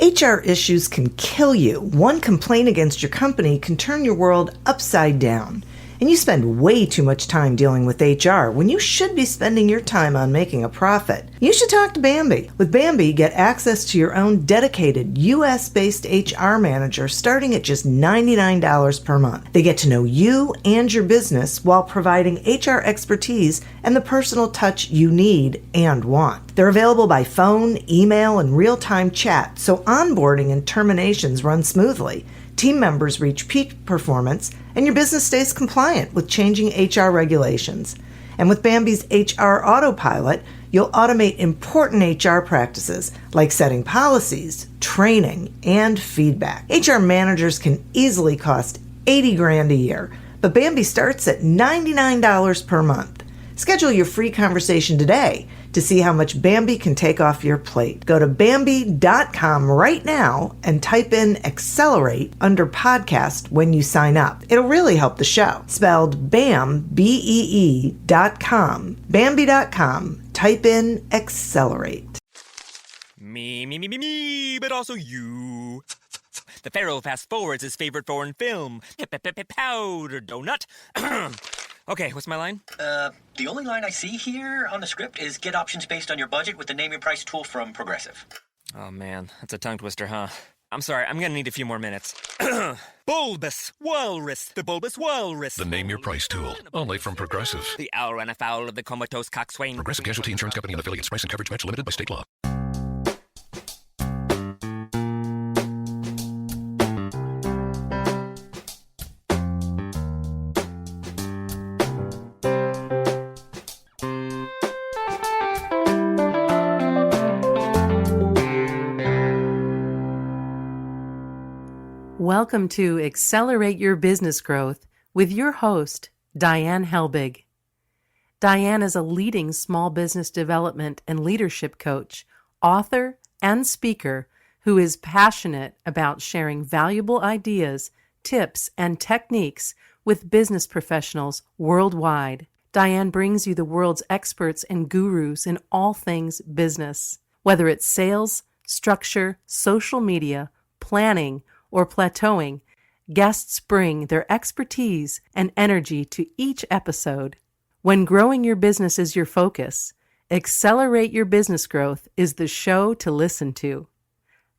HR issues can kill you. One complaint against your company can turn your world upside down. And you spend way too much time dealing with HR when you should be spending your time on making a profit. You should talk to Bambi. With Bambi, get access to your own dedicated US-based HR manager starting at just $99 per month. They get to know you and your business while providing HR expertise and the personal touch you need and want. They're available by phone, email, and real-time chat, so onboarding and terminations run smoothly. Team members reach peak performance, and your business stays compliant with changing HR regulations. And with Bambi's HR Autopilot, you'll automate important HR practices like setting policies, training, and feedback. HR managers can easily cost $80,000 a year, but Bambi starts at $99 per month. Schedule your free conversation today to see how much Bambi can take off your plate. Go to Bambi.com right now and type in Accelerate under podcast when you sign up. It'll really help the show. Spelled BAM, BEE.com. Bambi.com. Type in Accelerate. Me, but also you. The Pharaoh fast forwards his favorite foreign film, Powder Donut. Okay, what's my line? The only line I see here on the script is get options based on your budget with the Name Your Price tool from Progressive. Oh man, that's a tongue twister, huh? I'm sorry, I'm gonna need a few more minutes. Bulbous Walrus, the Bulbous Walrus. The Name Your Price tool, only from Progressive. The owl ran afoul of the comatose coxswain. Progressive Casualty Insurance Company and affiliates. Price and coverage match limited by state law. Welcome to Accelerate Your Business Growth with your host, Diane Helbig. Diane is a leading small business development and leadership coach, author, and speaker who is passionate about sharing valuable ideas, tips, and techniques with business professionals worldwide. Diane brings you the world's experts and gurus in all things business, whether it's sales, structure, social media, planning, or plateauing. Guests bring their expertise and energy to each episode. When growing your business is your focus, Accelerate Your Business Growth is the show to listen to.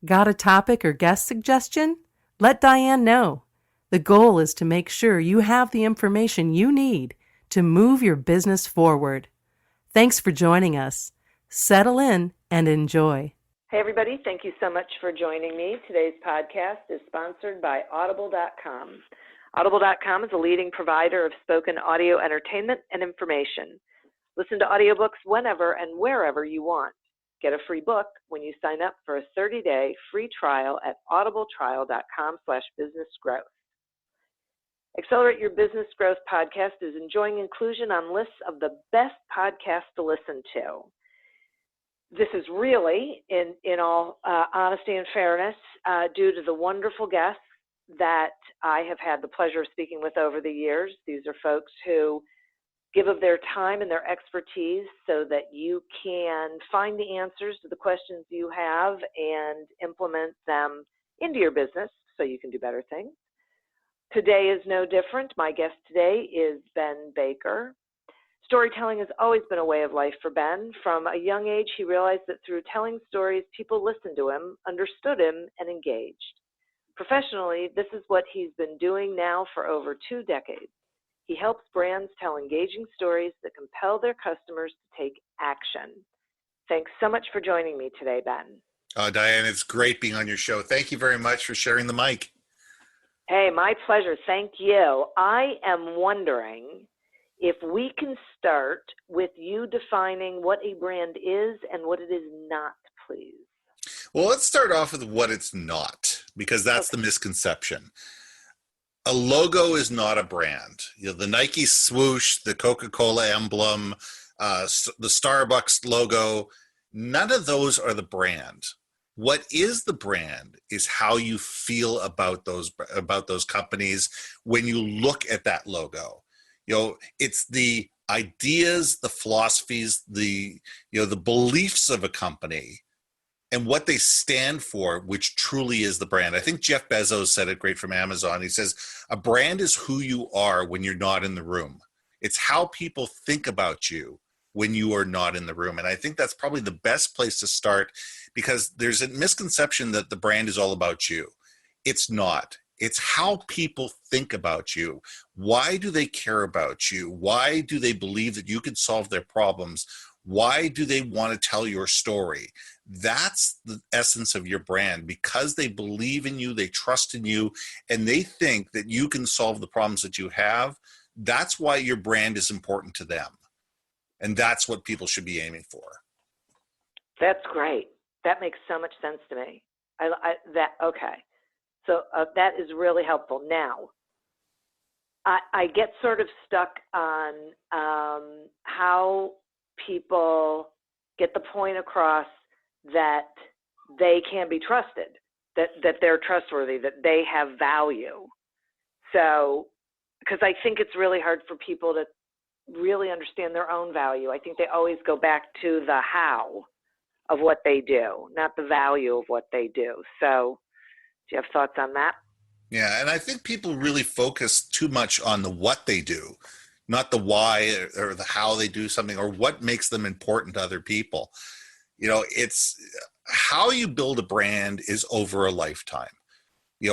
Got a topic or guest suggestion? Let Diane know. The goal is to make sure you have the information you need to move your business forward. Thanks for joining us. Settle in and enjoy. Hey everybody, thank you so much for joining me. Today's podcast is sponsored by Audible.com. Audible.com is a leading provider of spoken audio entertainment and information. Listen to audiobooks whenever and wherever you want. Get a free book when you sign up for a 30-day free trial at audibletrial.com/businessgrowth. Accelerate Your Business Growth podcast is enjoying inclusion on lists of the best podcasts to listen to. This is really, in all honesty and fairness, due to the wonderful guests that I have had the pleasure of speaking with over the years. These are folks who give of their time and their expertise so that you can find the answers to the questions you have and implement them into your business so you can do better things. Today is no different. My guest today is Ben Baker. Storytelling has always been a way of life for Ben. From a young age, he realized that through telling stories, people listened to him, understood him, and engaged. Professionally, this is what he's been doing now for over 2 decades. He helps brands tell engaging stories that compel their customers to take action. Thanks so much for joining me today, Ben. Diane, it's great being on your show. Thank you very much for sharing the mic. Hey, my pleasure. Thank you. I am wondering if we can start with you defining what a brand is and what it is not, please. Well, let's start off with what it's not, because that's the misconception. A logo is not a brand. You know, the Nike swoosh, the Coca-Cola emblem, the Starbucks logo, none of those are the brand. What is the brand is how you feel about those companies when you look at that logo. You know, it's the ideas, the philosophies, the beliefs of a company and what they stand for, which truly is the brand. I think Jeff Bezos said it great from Amazon. He says, a brand is who you are when you're not in the room. It's how people think about you when you are not in the room. And I think that's probably the best place to start, because there's a misconception that the brand is all about you. It's not. It's how people think about you. Why do they care about you? Why do they believe that you can solve their problems? Why do they want to tell your story? That's the essence of your brand, because they believe in you, they trust in you, and they think that you can solve the problems that you have. That's why your brand is important to them. And that's what people should be aiming for. That's great. That makes so much sense to me. Okay. So that is really helpful. Now, I get sort of stuck on how people get the point across that they can be trusted, that they're trustworthy, that they have value. So, because I think it's really hard for people to really understand their own value. I think they always go back to the how of what they do, not the value of what they do. So, do you have thoughts on that? Yeah, and I think people really focus too much on the what they do, not the why or the how they do something, or what makes them important to other people. It's how you build a brand is over a lifetime.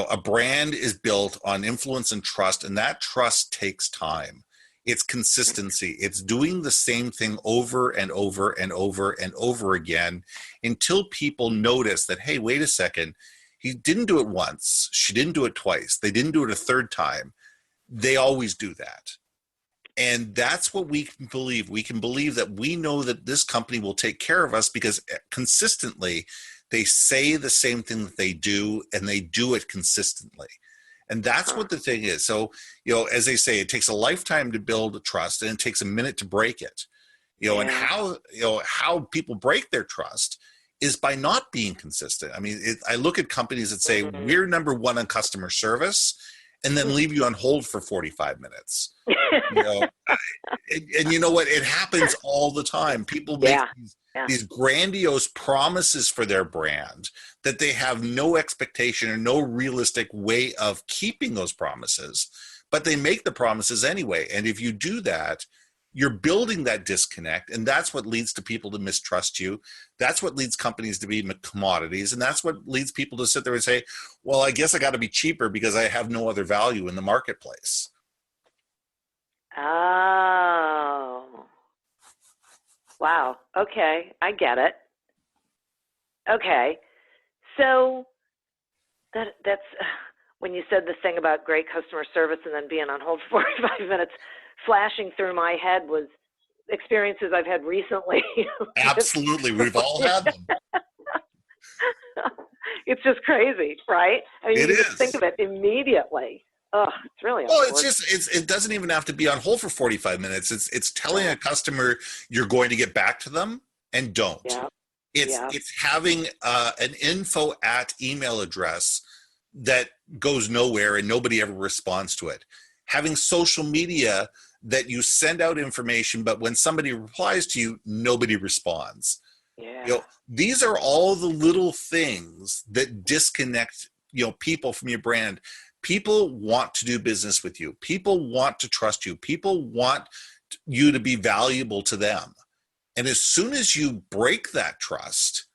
A brand is built on influence and trust, and that trust takes time. It's consistency. It's doing the same thing over and over and over and over again until people notice that, hey, wait a second, he didn't do it once. She didn't do it twice. They didn't do it a third time. They always do that. And that's what we can believe. We can believe that we know that this company will take care of us because consistently they say the same thing that they do, and they do it consistently. And that's what the thing is. So, as they say, it takes a lifetime to build a trust, and it takes a minute to break it. And how people break their trust is by not being consistent. I mean, I look at companies that say, we're number one on customer service, and then leave you on hold for 45 minutes. And you know what? It happens all the time. People make these grandiose promises for their brand that they have no expectation or no realistic way of keeping those promises, but they make the promises anyway. And if you do that, you're building that disconnect, and that's what leads to people to mistrust you. That's what leads companies to be commodities, and that's what leads people to sit there and say, well, I guess I got to be cheaper because I have no other value in the marketplace. Oh. Wow. Okay. I get it. Okay. So that's when you said the thing about great customer service and then being on hold for 45 minutes, flashing through my head was experiences I've had recently. Absolutely. We've all had them. It's just crazy, right? I mean, It you is. just think of it immediately. Oh, it's really Well, it doesn't even have to be on hold for 45 minutes. It's telling a customer you're going to get back to them and don't. Yeah. It's having an info at email address that goes nowhere and nobody ever responds to it. Having social media that you send out information, but when somebody replies to you, nobody responds. Yeah. These are all the little things that disconnect, people from your brand. People want to do business with you. People want to trust you. People want you to be valuable to them. And as soon as you break that trust,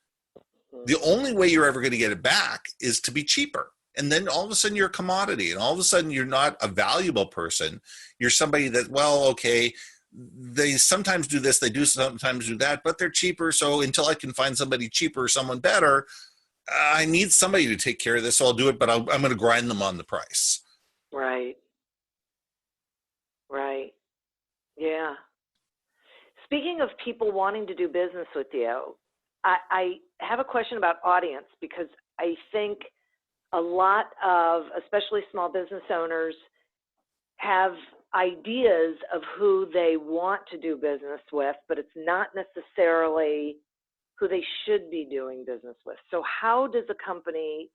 the only way you're ever going to get it back is to be cheaper. And then all of a sudden you're a commodity, and all of a sudden you're not a valuable person. You're somebody that, well, okay, they sometimes do this, they do sometimes do that, but they're cheaper. So until I can find somebody cheaper, someone better, I need somebody to take care of this. So I'll do it, but I'm going to grind them on the price. Right. Yeah. Speaking of people wanting to do business with you, I have a question about audience, because I think a lot of, especially small business owners, have ideas of who they want to do business with, but it's not necessarily who they should be doing business with. So how does a company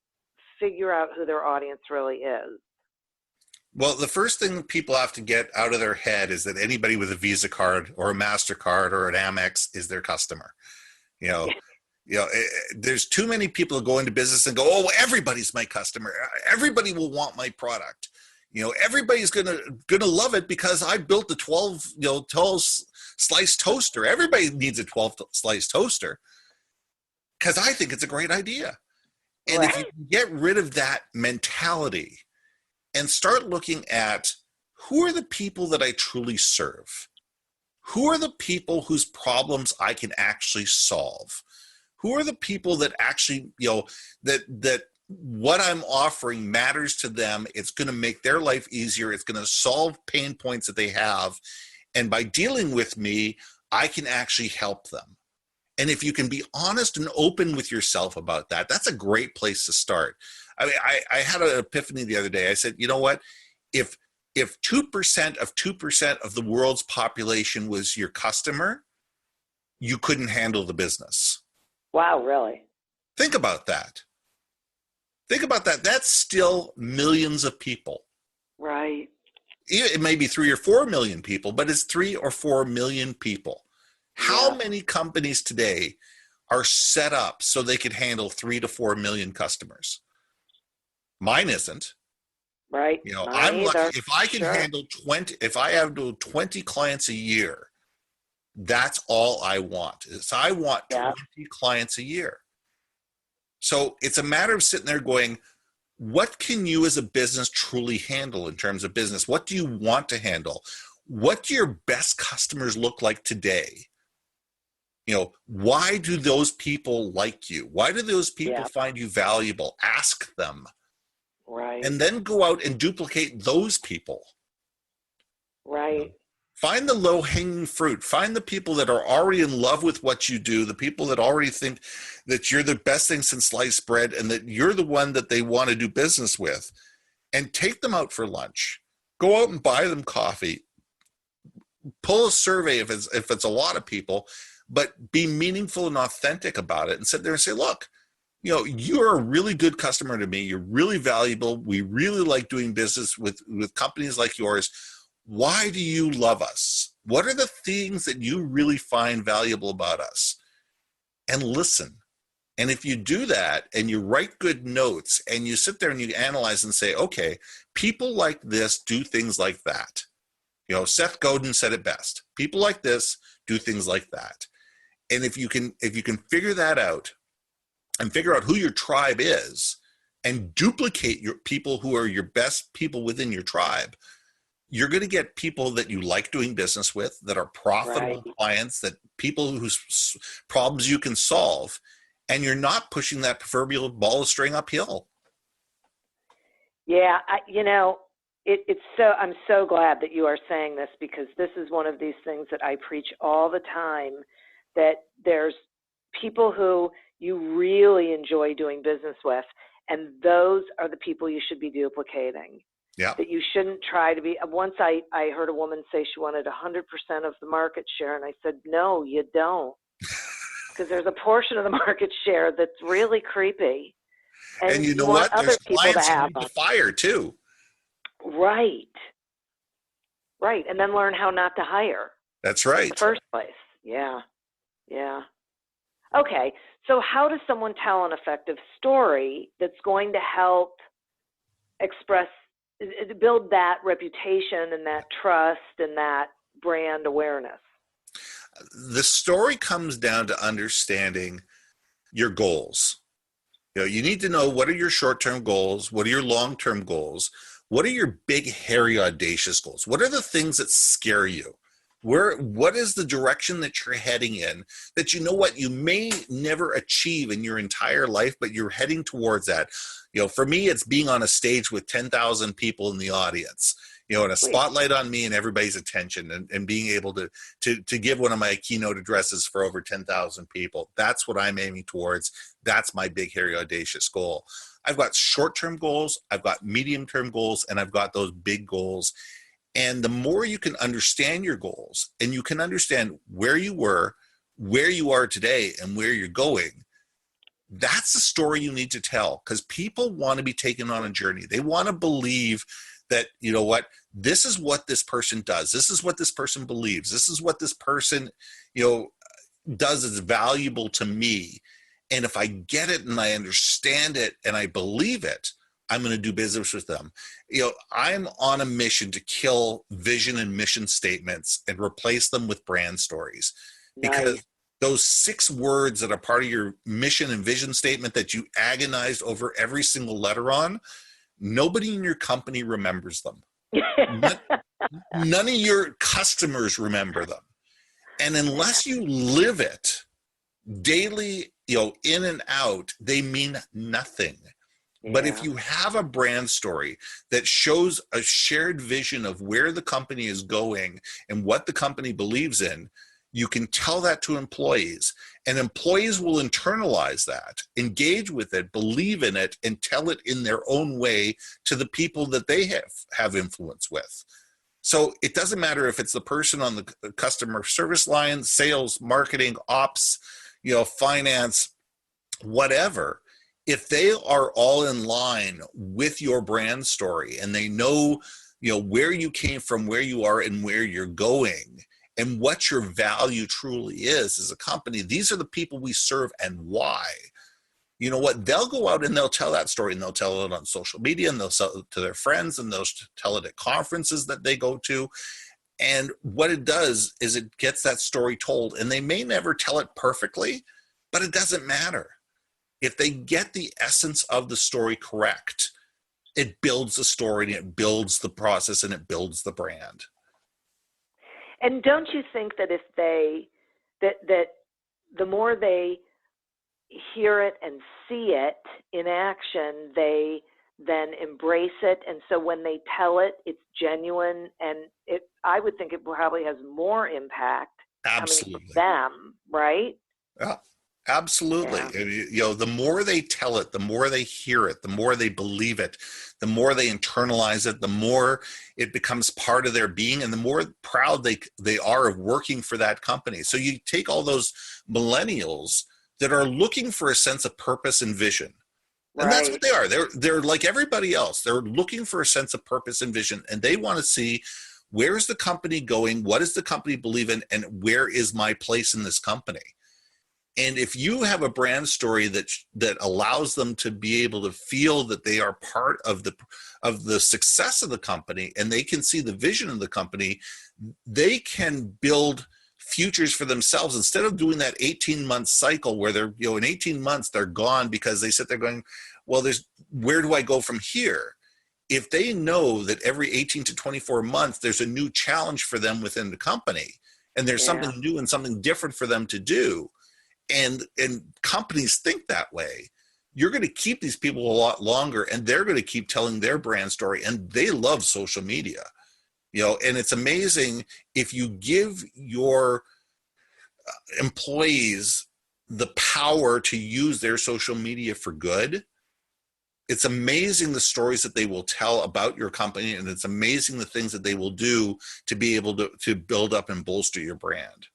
figure out who their audience really is? Well, the first thing people have to get out of their head is that anybody with a Visa card or a MasterCard or an Amex is their customer. There's too many people who go into business and go, oh, everybody's my customer. Everybody will want my product. Everybody's gonna love it because I built the 12 slice toaster. Everybody needs a 12 slice toaster because I think it's a great idea. And Right. if you can get rid of that mentality and start looking at who are the people that I truly serve, who are the people whose problems I can actually solve, who are the people that actually that what I'm offering matters to them. It's going to make their life easier. It's going to solve pain points that they have. And by dealing with me, I can actually help them. And if you can be honest and open with yourself about that, that's a great place to start. I mean, I had an epiphany the other day. I said, you know what? If 2% of 2% of the world's population was your customer, you couldn't handle the business. Wow, really? Think about that. That's still millions of people. Right. It may be 3 or 4 million people, but it's 3 or 4 million people. How Yeah. many companies today are set up so they could handle 3 to 4 million customers? Mine isn't. Right. I'm either. lucky if I can Sure. handle 20. If I have 20 clients a year, that's all I want. I want 20 clients a year. So it's a matter of sitting there going, what can you as a business truly handle in terms of business? What do you want to handle? What do your best customers look like today? Why do those people like you? Why do those people find you valuable? Ask them. Right. And then go out and duplicate those people. Right. Find the low-hanging fruit. Find the people that are already in love with what you do, the people that already think that you're the best thing since sliced bread and that you're the one that they want to do business with, and take them out for lunch. Go out and buy them coffee. Pull a survey if it's a lot of people, but be meaningful and authentic about it and sit there and say, look, you're a really good customer to me. You're really valuable. We really like doing business with companies like yours. Why do you love us? What are the things that you really find valuable about us? And listen. And if you do that and you write good notes and you sit there and you analyze and say, okay, people like this do things like that. Seth Godin said it best. People like this do things like that. And if you can figure that out and figure out who your tribe is and duplicate your people who are your best people within your tribe, you're going to get people that you like doing business with, that are profitable clients, that people whose problems you can solve, and you're not pushing that proverbial ball of string uphill. Yeah, it's so, I'm so glad that you are saying this, because this is one of these things that I preach all the time, that there's people who you really enjoy doing business with, and those are the people you should be duplicating. Yeah. That you shouldn't try to be. Once I heard a woman say she wanted 100% of the market share, and I said, no, you don't. Because there's a portion of the market share that's really creepy. And you know want what? Other There's people clients to you have need them. to fire too. Right. And then learn how not to hire. That's right. In the first place. Yeah. Okay. So how does someone tell an effective story that's going to help build that reputation and that trust and that brand awareness? The story comes down to understanding your goals. You need to know, what are your short-term goals? What are your long-term goals? What are your big, hairy, audacious goals? What are the things that scare you? What is the direction that you're heading in that you may never achieve in your entire life, but you're heading towards that? For me, it's being on a stage with 10,000 people in the audience, and a spotlight on me and everybody's attention, and being able to give one of my keynote addresses for over 10,000 people. That's what I'm aiming towards. That's my big, hairy, audacious goal. I've got short-term goals, I've got medium-term goals, and I've got those big goals. And the more you can understand your goals, and you can understand where you were, where you are today, and where you're going, that's the story you need to tell, because people want to be taken on a journey. They want to believe that, this is what this person does. This is what this person believes. This is what this person, does is valuable to me. And if I get it and I understand it and I believe it, I'm going to do business with them. I'm on a mission to kill vision and mission statements and replace them with brand stories. Because Nice. those 6 words that are part of your mission and vision statement that you agonized over every single letter on, nobody in your company remembers them. None of your customers remember them. And unless you live it daily, in and out, they mean nothing. But if you have a brand story that shows a shared vision of where the company is going and what the company believes in, you can tell that to employees, and employees will internalize that, engage with it, believe in it, and tell it in their own way to the people that they have influence with. So it doesn't matter if it's the person on the customer service line, sales, marketing, ops, finance, whatever. If they are all in line with your brand story and they know, where you came from, where you are, and where you're going, and what your value truly is as a company, these are the people we serve and why. You know what? They'll go out and they'll tell that story, and they'll tell it on social media, and they'll sell it to their friends, and they'll tell it at conferences that they go to. And what it does is it gets that story told, and they may never tell it perfectly, but it doesn't matter. If they get the essence of the story correct, it builds the story, and it builds the process, and it builds the brand. And don't you think that if that the more they hear it and see it in action, they then embrace it, and so when they tell it, it's genuine, and I would think it probably has more impact Absolutely. coming from them, right? Yeah. Absolutely. Yeah. The more they tell it, the more they hear it, the more they believe it, the more they internalize it, the more it becomes part of their being, and the more proud they are of working for that company. So you take all those millennials that are looking for a sense of purpose and vision. And that's what they are. They're like everybody else. They're looking for a sense of purpose and vision, and they want to see, where is the company going? What does the company believe in? And where is my place in this company? And if you have a brand story that allows them to be able to feel that they are part of the success of the company, and they can see the vision of the company, they can build futures for themselves instead of doing that 18-month cycle where they're, in 18 months they're gone because they sit there going, well, where do I go from here? If they know that every 18 to 24 months there's a new challenge for them within the company, and there's something new and something different for them to do, and companies think that way, you're going to keep these people a lot longer, and they're going to keep telling their brand story, and they love social media. And it's amazing if you give your employees the power to use their social media for good. It's amazing the stories that they will tell about your company, and it's amazing the things that they will do to be able to build up and bolster your brand.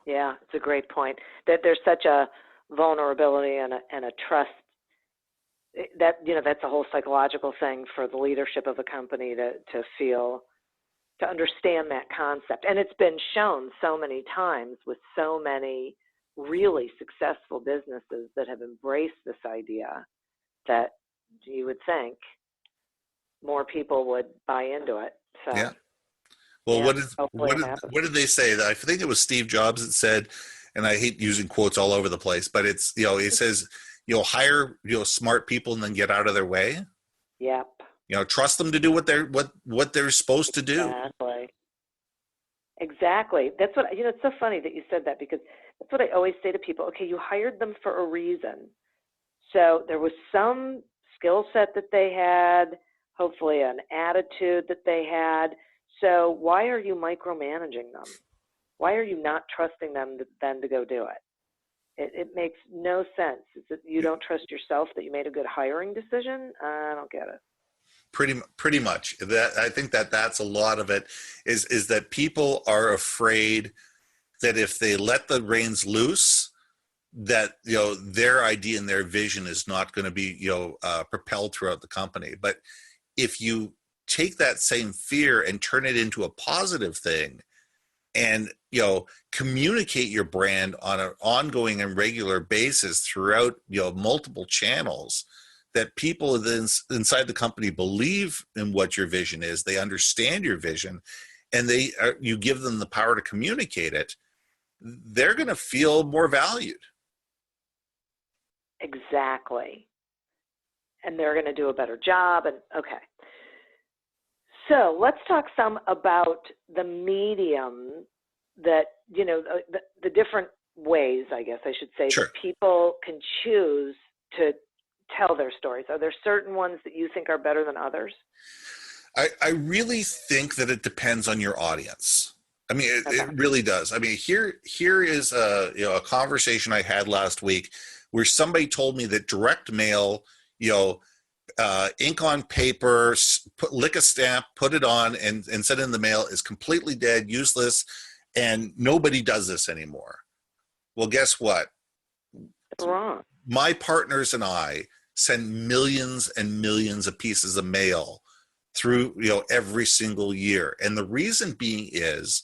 Yeah, it's a great point. That there's such a vulnerability and a trust. That that's a whole psychological thing for the leadership of a company to feel, to understand that concept. And it's been shown so many times with so many really successful businesses that have embraced this idea, that you would think more people would buy into it. So, yeah. Well, what did they say? I think it was Steve Jobs that said, and I hate using quotes all over the place, but it's, he says, hire, smart people and then get out of their way. Yep. Trust them to do what they're supposed to do. Exactly. That's what, it's so funny that you said that, because that's what I always say to people. Okay, you hired them for a reason. So there was some skill set that they had, hopefully an attitude that they had. So why are you micromanaging them? Why are you not trusting them then to go do it? It makes no sense. Is it you don't trust yourself that you made a good hiring decision? I don't get it. Pretty much. I think that's a lot of it, is that people are afraid that if they let the reins loose, that their idea and their vision is not going to be propelled throughout the company. But if you take that same fear and turn it into a positive thing, and, you know, communicate your brand on an ongoing and regular basis throughout, you know, multiple channels, that people inside the company believe in what your vision is, they understand your vision, and you give them the power to communicate it, they're going to feel more valued. Exactly. And they're going to do a better job. And okay. So let's talk some about the medium that, you know, the different ways, I guess I should say, Sure. that people can choose to tell their stories. Are there certain ones that you think are better than others? I really think that it depends on your audience. I mean, Okay. it really does. I mean, here is a conversation I had last week where somebody told me that direct mail, you know, ink on paper, lick a stamp, put it on, and send it in the mail is completely dead, useless, and nobody does this anymore. Well, guess what? Wrong. My partners and I send millions and millions of pieces of mail through, you know, every single year. And the reason being is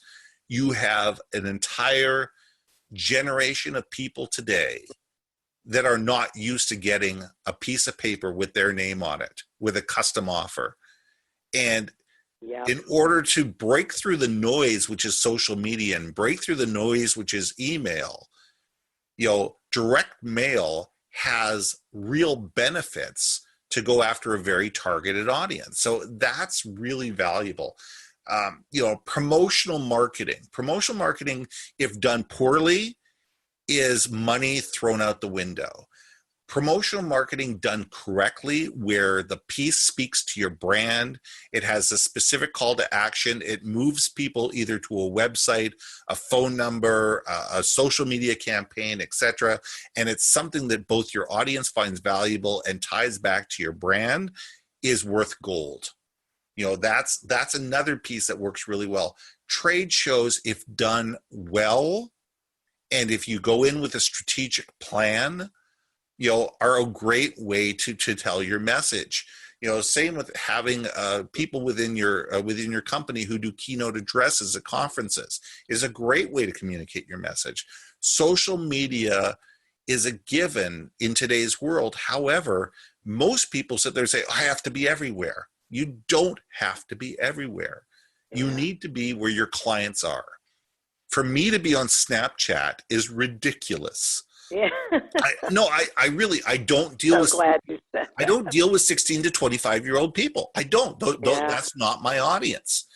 you have an entire generation of people today that are not used to getting a piece of paper with their name on it, with a custom offer. And in order to break through the noise, which is social media, and break through the noise, which is email, you know, direct mail has real benefits to go after a very targeted audience. So that's really valuable. You know, promotional marketing, if done poorly, is money thrown out the window. Promotional marketing done correctly, where the piece speaks to your brand, it has a specific call to action, it moves people either to a website, a phone number, a social media campaign, etc., and it's something that both your audience finds valuable and ties back to your brand, is worth gold. You know, that's another piece that works really well. Trade shows, if done well, and if you go in with a strategic plan, you know, are a great way to tell your message. You know, same with having people within your company who do keynote addresses at conferences is a great way to communicate your message. Social media is a given in today's world. However, most people sit there and say, I have to be everywhere. You don't have to be everywhere. You need to be where your clients are. For me to be on Snapchat is ridiculous. Yeah. I don't deal with. Glad you said that. I don't deal with 16 to 25-year-old people. I don't. That's not my audience.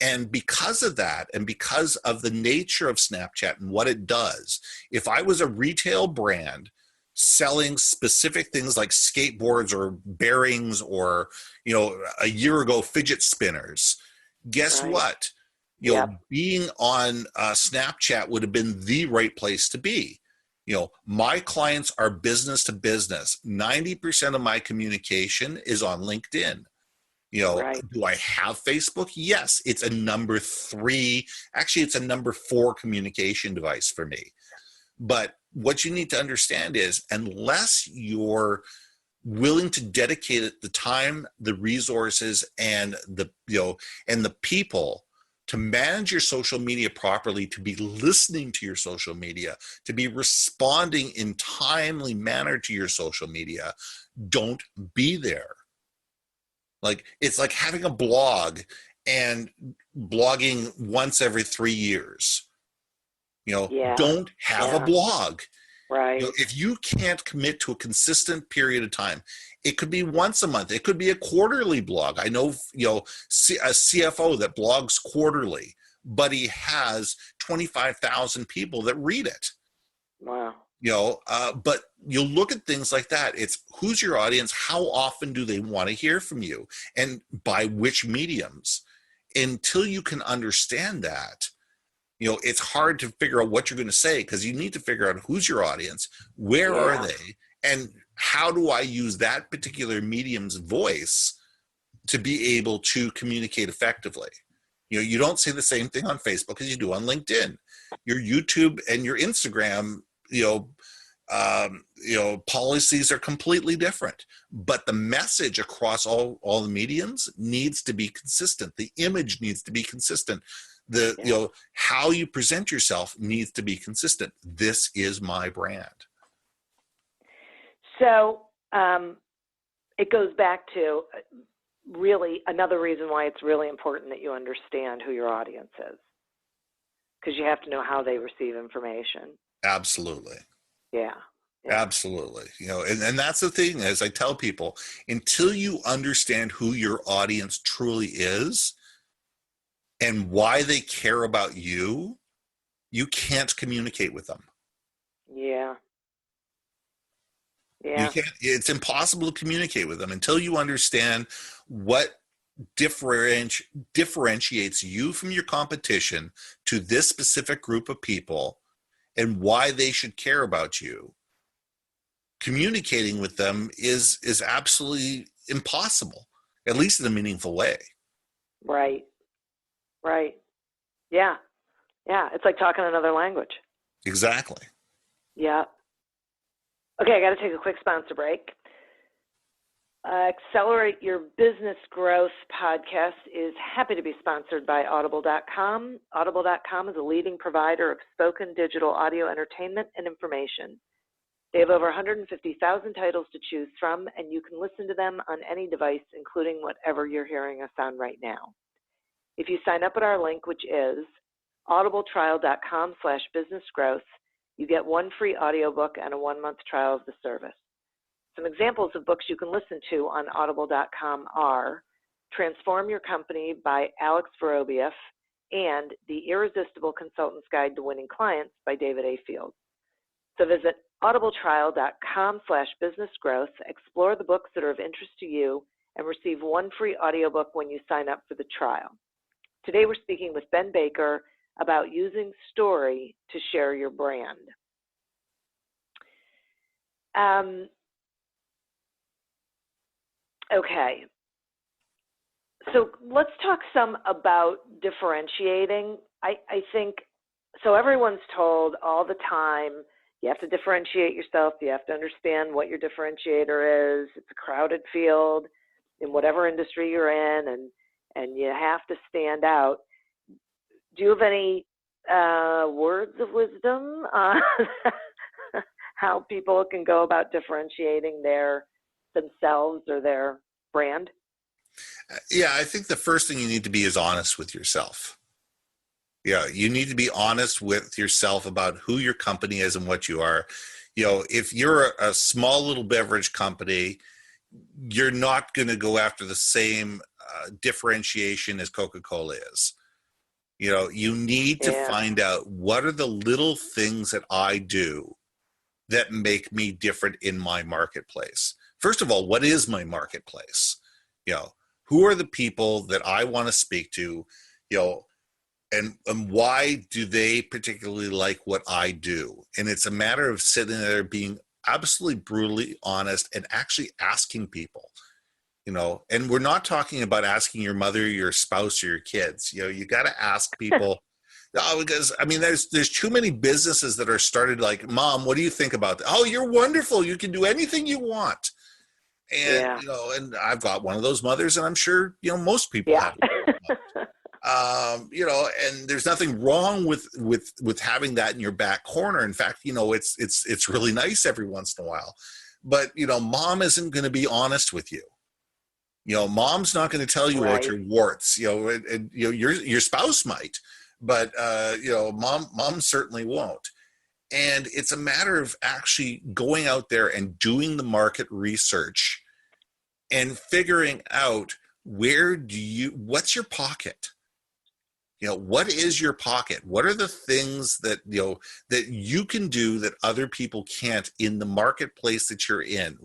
And because of that, and because of the nature of Snapchat and what it does, if I was a retail brand selling specific things like skateboards or bearings or, you know, a year ago fidget spinners, guess what? You know, being on Snapchat would have been the right place to be. You know, my clients are business to business. 90% of my communication is on LinkedIn. You know, do I have Facebook? Yes, it's a number 3. Actually, it's a number 4 communication device for me. But what you need to understand is, unless you're willing to dedicate the time, the resources, and the people to manage your social media properly, to be listening to your social media, to be responding in timely manner to your social media, don't be there. Like, it's like having a blog and blogging once every 3 years. You know, don't have a blog. Right. You know, if you can't commit to a consistent period of time, it could be once a month. It could be a quarterly blog. I know, you know, a CFO that blogs quarterly, but he has 25,000 people that read it. Wow. You know, but you look at things like that. It's who's your audience? How often do they want to hear from you? And by which mediums? Until you can understand that, you know, it's hard to figure out what you're going to say, because you need to figure out who's your audience, where are they, and how do I use that particular medium's voice to be able to communicate effectively. You know, you don't say the same thing on Facebook as you do on LinkedIn. Your YouTube and your Instagram, policies are completely different, but the message across all the mediums needs to be consistent. The image needs to be consistent. how you present yourself needs to be consistent. This is my brand. So it goes back to really another reason why it's really important that you understand who your audience is, because you have to know how they receive information. Absolutely. Yeah. Absolutely. And that's the thing, as I tell people, until you understand who your audience truly is and why they care about you, you can't communicate with them. Yeah. You can't, it's impossible to communicate with them until you understand what differentiates you from your competition to this specific group of people and why they should care about you. Communicating with them is absolutely impossible, at least in a meaningful way. Right. Yeah. It's like talking another language. Exactly. Yeah. Okay, I got to take a quick sponsor break. Accelerate Your Business Growth podcast is happy to be sponsored by Audible.com. Audible.com is a leading provider of spoken digital audio entertainment and information. They have over 150,000 titles to choose from, and you can listen to them on any device, including whatever you're hearing us on right now. If you sign up at our link, which is audibletrial.com/businessgrowth, you get one free audiobook and a 1-month trial of the service. Some examples of books you can listen to on audible.com are Transform Your Company by Alex Vorobieff and The Irresistible Consultant's Guide to Winning Clients by David A. Fields. So visit audibletrial.com/businessgrowth, explore the books that are of interest to you, and receive one free audiobook when you sign up for the trial. Today we're speaking with Ben Baker about using story to share your brand. Okay, so let's talk some about differentiating. I think, so everyone's told all the time, you have to differentiate yourself, you have to understand what your differentiator is. It's a crowded field in whatever industry you're in, and you have to stand out. Do you have any words of wisdom on how people can go about differentiating themselves or their brand? Yeah, I think the first thing you need to be is honest with yourself. Yeah, you need to be honest with yourself about who your company is and what you are. If you're a small little beverage company, you're not going to go after the same differentiation as Coca-Cola is. You need to find out what are the little things that I do that make me different in my marketplace. First of all, what is my marketplace? Who are the people that I want to speak to? And why do they particularly like what I do? And it's a matter of sitting there being absolutely brutally honest and actually asking people. And we're not talking about asking your mother, your spouse, or your kids. You got to ask people. Because there's too many businesses that are started like, Mom, what do you think about that? Oh, you're wonderful. You can do anything you want. And and I've got one of those mothers, and I'm sure most people have. And there's nothing wrong with having that in your back corner. In fact, it's really nice every once in a while. But Mom isn't going to be honest with you. Mom's not going to tell you about your warts. And your spouse might, but mom certainly won't. And it's a matter of actually going out there and doing the market research and figuring out what's your pocket. What is your pocket? What are the things that that you can do that other people can't in the marketplace that you're in?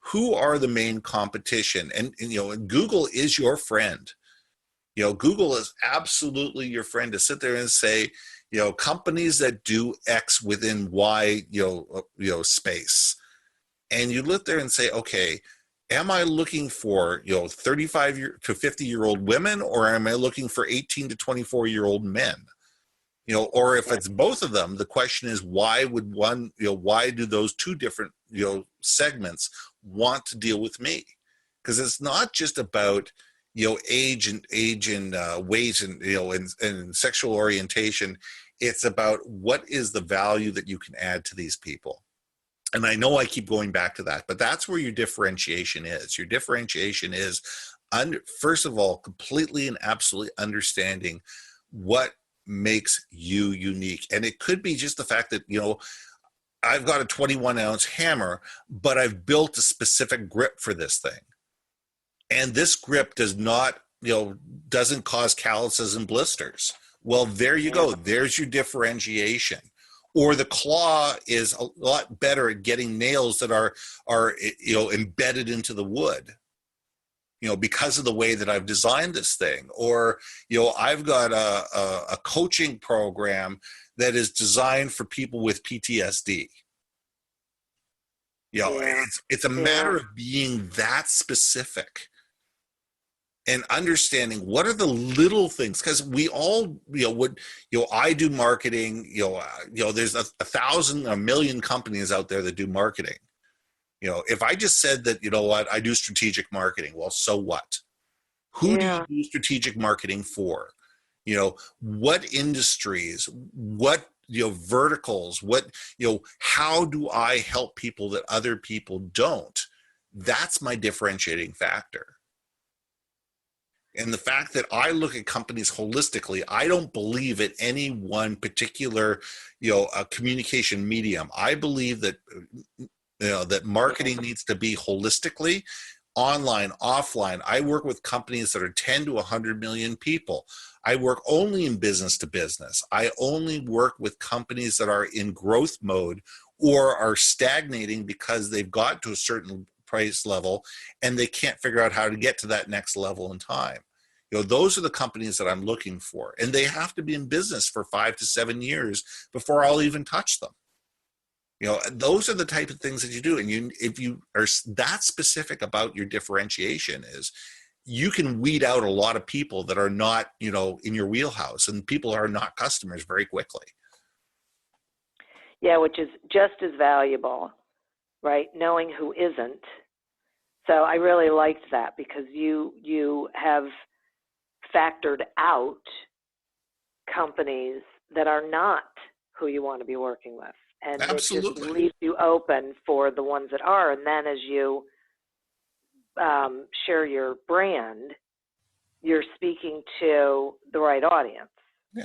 Who are the main competition? And Google is your friend. Google is absolutely your friend to sit there and say, companies that do X within Y, space. And you look there and say, okay, am I looking for 35 to 50-year-old women, or am I looking for 18 to 24-year-old men? Or if it's both of them, the question is, why would one, why do those two different segments want to deal with me? Because it's not just about age and weight and and sexual orientation. It's about what is the value that you can add to these people. And I know I keep going back to that, but that's where your differentiation is. Your differentiation is, first of all, completely and absolutely understanding what makes you unique. And it could be just the fact that, I've got a 21-ounce hammer, but I've built a specific grip for this thing. And this grip does not, doesn't cause calluses and blisters. Well, there you go. There's your differentiation. Or the claw is a lot better at getting nails that are embedded into the wood, because of the way that I've designed this thing. Or, I've got a coaching program that is designed for people with PTSD. It's a matter of being that specific and understanding what are the little things, because we all, I do marketing, there's a million companies out there that do marketing. If I just said that, I do strategic marketing, well, so what? Who do you do strategic marketing for? What industries, what, verticals, what, how do I help people that other people don't? That's my differentiating factor. And the fact that I look at companies holistically, I don't believe in any one particular, communication medium. I believe that, that marketing needs to be holistically, online, offline. I work with companies that are 10 to 100 million people. I work only in business to business. I only work with companies that are in growth mode or are stagnating because they've got to a certain price level and they can't figure out how to get to that next level in time. Those are the companies that I'm looking for, and they have to be in business for 5 to 7 years before I'll even touch them. Those are the type of things that you do. And if you are that specific about your differentiation, is you can weed out a lot of people that are not, in your wheelhouse, and people are not customers very quickly. Yeah, which is just as valuable, right? Knowing who isn't. So I really liked that, because you have factored out companies that are not who you want to be working with. And Absolutely. It just leaves you open for the ones that are. And then as you share your brand, you're speaking to the right audience,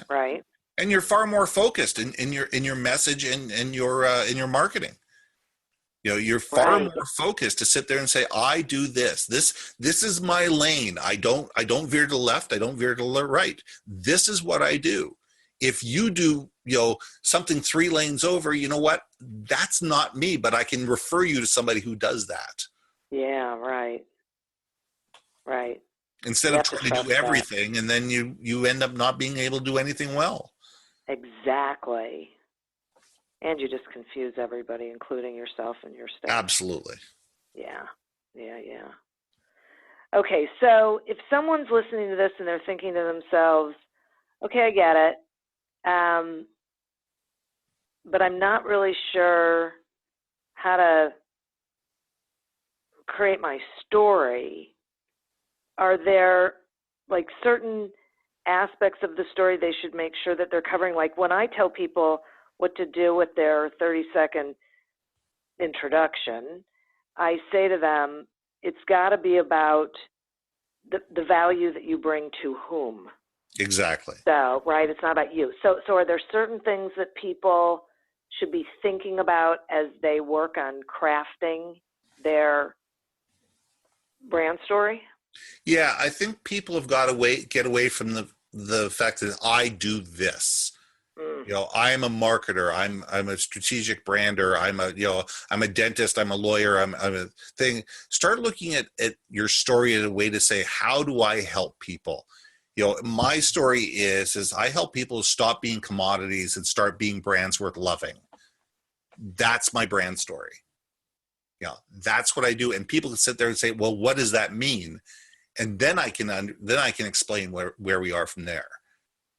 right? And you're far more focused in your message and in your marketing. You're far more focused to sit there and say, I do this. This is my lane. I don't veer to the left. I don't veer to the right. This is what I do. If you do, something 3 lanes over, you know what? That's not me, but I can refer you to somebody who does that. Yeah, right. Instead of trying to do everything, and then you end up not being able to do anything well. Exactly. And you just confuse everybody, including yourself and your staff. Absolutely. Yeah. Okay, so if someone's listening to this and they're thinking to themselves, okay, I get it, but I'm not really sure how to create my story, are there like certain aspects of the story they should make sure that they're covering? Like when I tell people what to do with their 30-second introduction, I say to them, it's got to be about the value that you bring to whom. Exactly. So, right, it's not about you. So are there certain things that people should be thinking about as they work on crafting their brand story? Yeah, I think people have got to get away from the fact that I do this. I am a marketer. I'm a strategic brander. I'm a dentist. I'm a lawyer. I'm a thing. Start looking at your story in a way to say, how do I help people? My story is I help people stop being commodities and start being brands worth loving. That's my brand story. That's what I do. And people can sit there and say, well, what does that mean? And then I can explain where we are from there.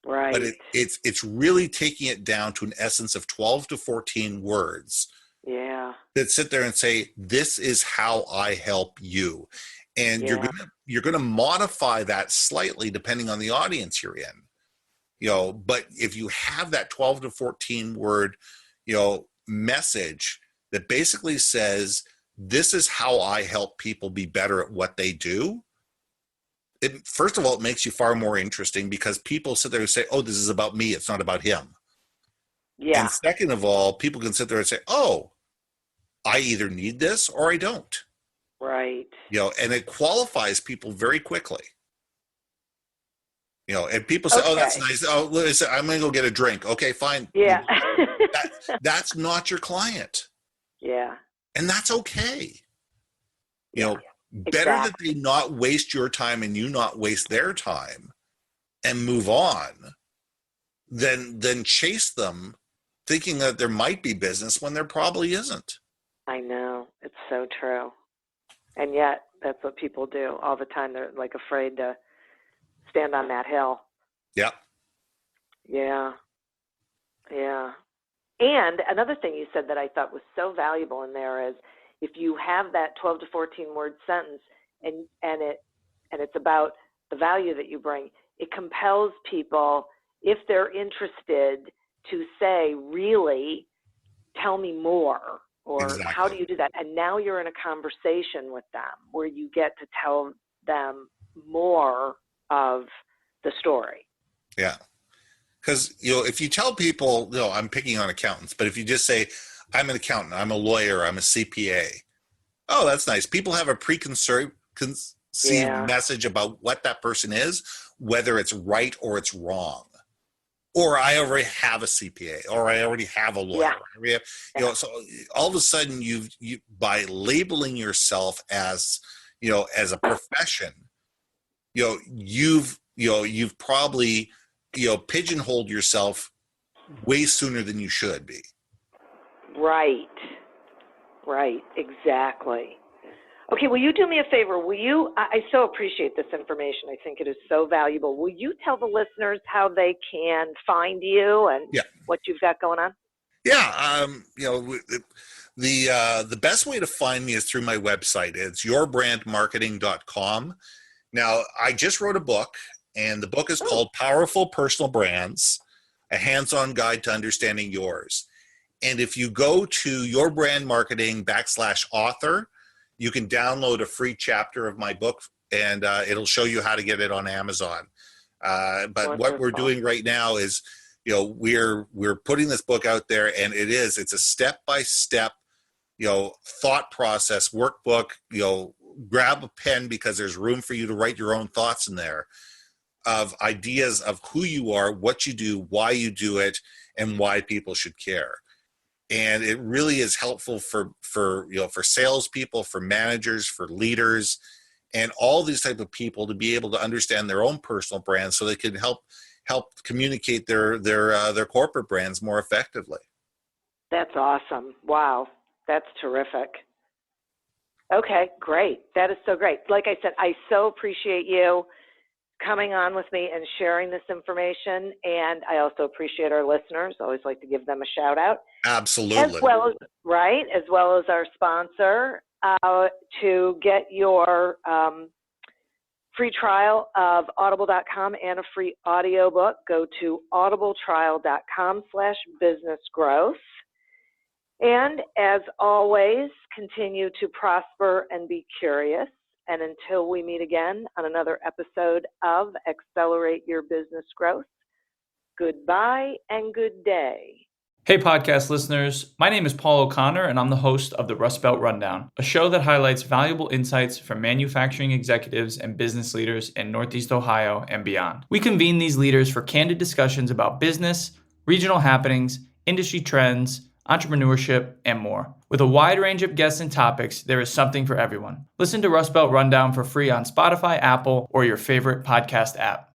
Right. But it's really taking it down to an essence of 12 to 14 words. Yeah. That sit there and say, this is how I help you. And Yeah. you're gonna modify that slightly depending on the audience you're in. But if you have that 12 to 14 word, message that basically says, this is how I help people be better at what they do. First of all, it makes you far more interesting because people sit there and say, oh, this is about me. It's not about him. Yeah. And second of all, people can sit there and say, oh, I either need this or I don't. Right. And it qualifies people very quickly. And people say, oh, that's nice. Oh, listen, I'm going to go get a drink. Okay, fine. Yeah. That's not your client. Yeah. And that's okay. Better exactly. that they not waste your time and you not waste their time and move on than chase them thinking that there might be business when there probably isn't. I know. It's so true. And yet that's what people do all the time. They're like afraid to stand on that hill. Yeah. Yeah. Yeah. And another thing you said that I thought was so valuable in there is if you have that 12 to 14 word sentence and it's about the value that you bring, it compels people, if they're interested, to say, really, tell me more, or Exactly. How do you do that? And now you're in a conversation with them where you get to tell them more of the story. Yeah. Because, if you tell people, I'm picking on accountants, but if you just say, I'm an accountant, I'm a lawyer, I'm a CPA. Oh, that's nice. People have a preconceived message about what that person is, whether it's right or it's wrong. Or I already have a CPA, or I already have a lawyer. Yeah. So all of a sudden you by labeling yourself as, as a profession, you've probably, pigeonholed yourself way sooner than you should be. Right, exactly. Okay, will you do me a favor? I so appreciate this information. I think it is so valuable. Will you tell the listeners how they can find you and what you've got going on? Yeah, the best way to find me is through my website. It's yourbrandmarketing.com. Now, I just wrote a book, and the book is called Powerful Personal Brands, a hands-on guide to understanding yours. And if you go to yourbrandmarketing.com/author, you can download a free chapter of my book, and it'll show you how to get it on Amazon. But Wonderful. What we're doing right now is, we're putting this book out there, and it's a step-by-step, thought process workbook. Grab a pen because there's room for you to write your own thoughts in there of ideas of who you are, what you do, why you do it, and why people should care. And it really is helpful for salespeople, for managers, for leaders, and all these type of people to be able to understand their own personal brands so they can help communicate their corporate brands more effectively. That's awesome. Wow. That's terrific. Okay, great. That is so great. Like I said, I so appreciate you coming on with me and sharing this information. And I also appreciate our listeners. I always like to give them a shout out. Absolutely. As well as our sponsor. To get your free trial of audible.com and a free audiobook, go to audibletrial.com/businessgrowth. And as always, continue to prosper and be curious. And until we meet again on another episode of Accelerate Your Business Growth, goodbye and good day. Hey podcast listeners, my name is Paul O'Connor and I'm the host of the Rust Belt Rundown, a show that highlights valuable insights from manufacturing executives and business leaders in Northeast Ohio and beyond. We convene these leaders for candid discussions about business, regional happenings, industry trends, entrepreneurship, and more. With a wide range of guests and topics, there is something for everyone. Listen to Rust Belt Rundown for free on Spotify, Apple, or your favorite podcast app.